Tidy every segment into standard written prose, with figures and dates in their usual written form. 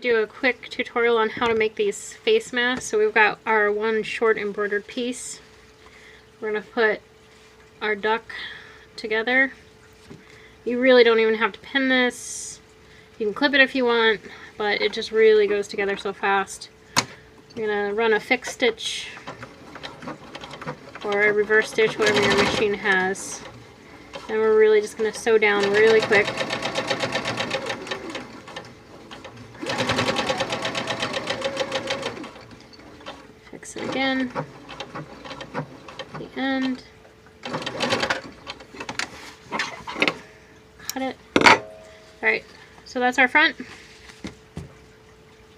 Do a quick tutorial on how to make these face masks. So we've got our one short embroidered piece. We're going to put our duck together. You really don't even have to pin this. You can clip it if you want, but it just really goes together so fast. You're going to run a fixed stitch or a reverse stitch, whatever your machine has. And we're really just going to sew down really quick. Fix it again. The end. Cut it. Alright, so that's our front.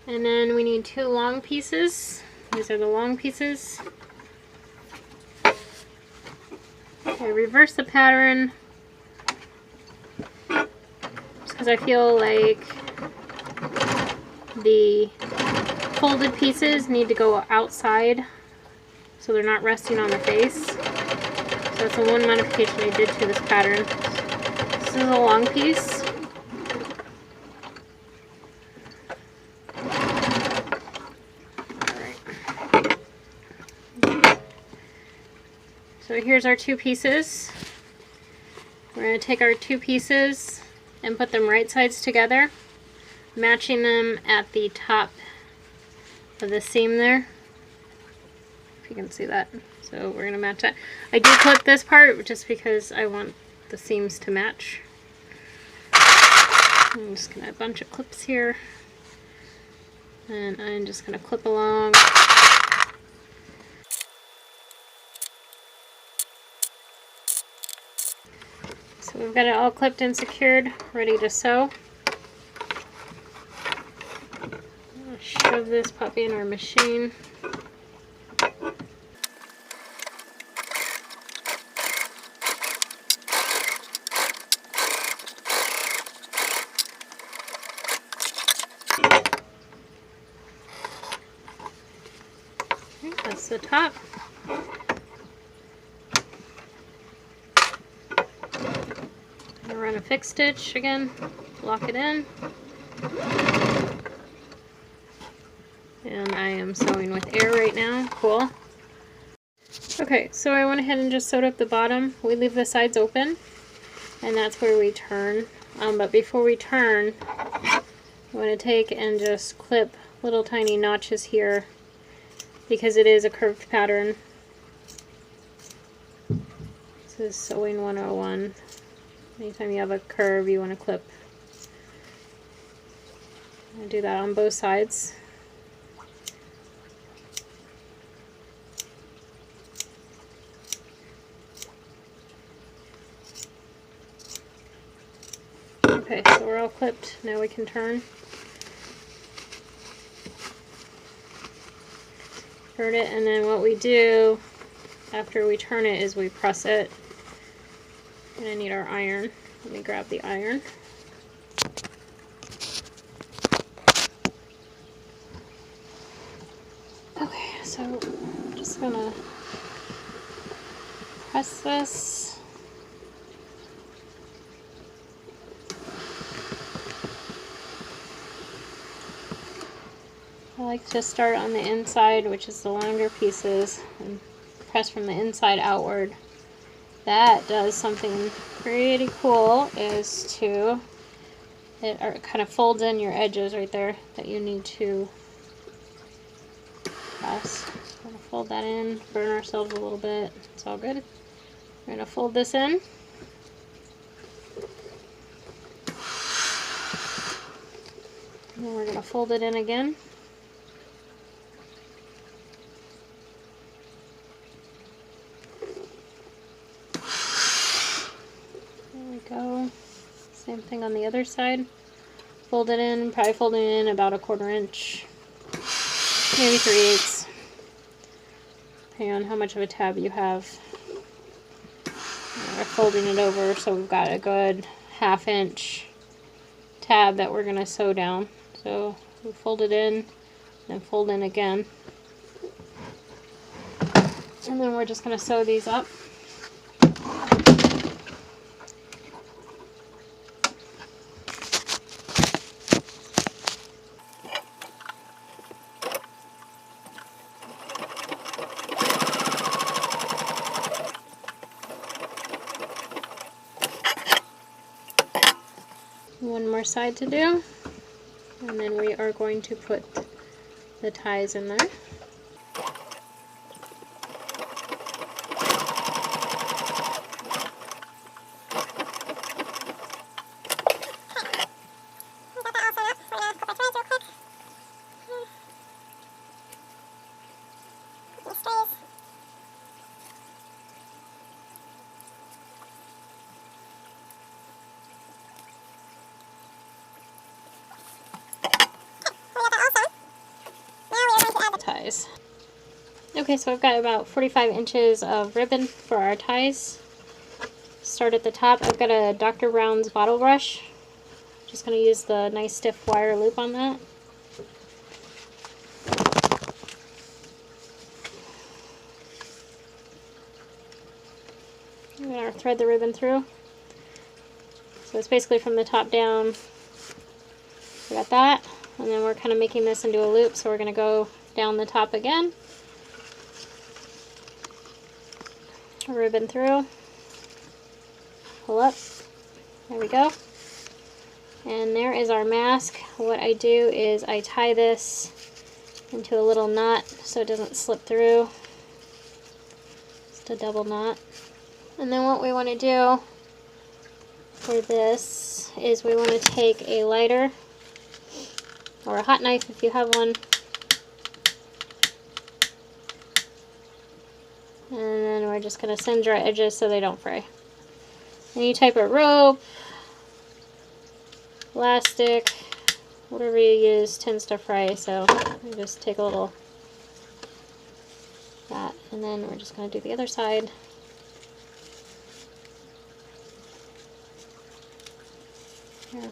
And then we need two long pieces. These are the long pieces. Okay, reverse the pattern. Just because I feel like the folded pieces need to go outside so they're not resting on the face. So that's the one modification I did to this pattern. This is a long piece. Alright. So here's our two pieces. We're going to take our two pieces and put them right sides together, matching them at the top of the seam there, if you can see that. So we're going to match that. I do clip this part just because I want the seams to match. I'm just going to have a bunch of clips here, and I'm just going to clip along. So we've got it all clipped and secured, ready to sew. Shove this puppy in our machine. Okay, that's the top. I'm gonna run a fixed stitch again, lock it in. And I am sewing with air right now. Cool. Okay, so I went ahead and just sewed up the bottom. We leave the sides open, and that's where we turn. But before we turn, I'm going to take and just clip little tiny notches here because it is a curved pattern. This is Sewing 101. Anytime you have a curve, you want to clip. I'm going to do that on both sides. Okay, so we're all clipped. Now we can turn. Turn it, and then what we do after we turn it is we press it. And I need our iron. Let me grab the iron. Okay, so I'm just gonna press this. I like to start on the inside, which is the longer pieces, and press from the inside outward. That does something pretty cool, is to, it kind of folds in your edges right there that you need to press. So we're going to fold that in, burn ourselves a little bit, it's all good. We're going to fold this in. And then we're going to fold it in again. Go. Same thing on the other side. Fold it in, probably folding it in about 1/4 inch, maybe 3/8, depending on how much of a tab you have. We're folding it over, so we've got a good 1/2 inch tab that we're going to sew down. So we fold it in, then fold in again, and then we're just going to sew these up. more side to do. And then we are going to put the ties in there. Ties. Okay, so I've got about 45 inches of ribbon for our ties. Start at the top. I've got a Dr. Brown's bottle brush. Just going to use the nice stiff wire loop on that. I'm going to thread the ribbon through. So it's basically from the top down. We got that, and then we're kind of making this into a loop, so we're going to go down the top again. Ribbon through. Pull up. There we go. And there is our mask. What I do is I tie this into a little knot so it doesn't slip through. Just a double knot. And then what we want to do for this is we want to take a lighter or a hot knife if you have one, and then we're just going to singe our edges so they don't fray. Any type of rope, elastic, whatever you use tends to fray, so we just take a little that, and then we're just going to do the other side. Here,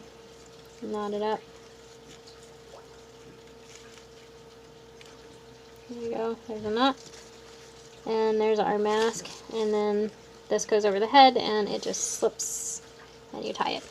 knot it up. There you go, there's a knot. And there's our mask, and then this goes over the head and it just slips and you tie it.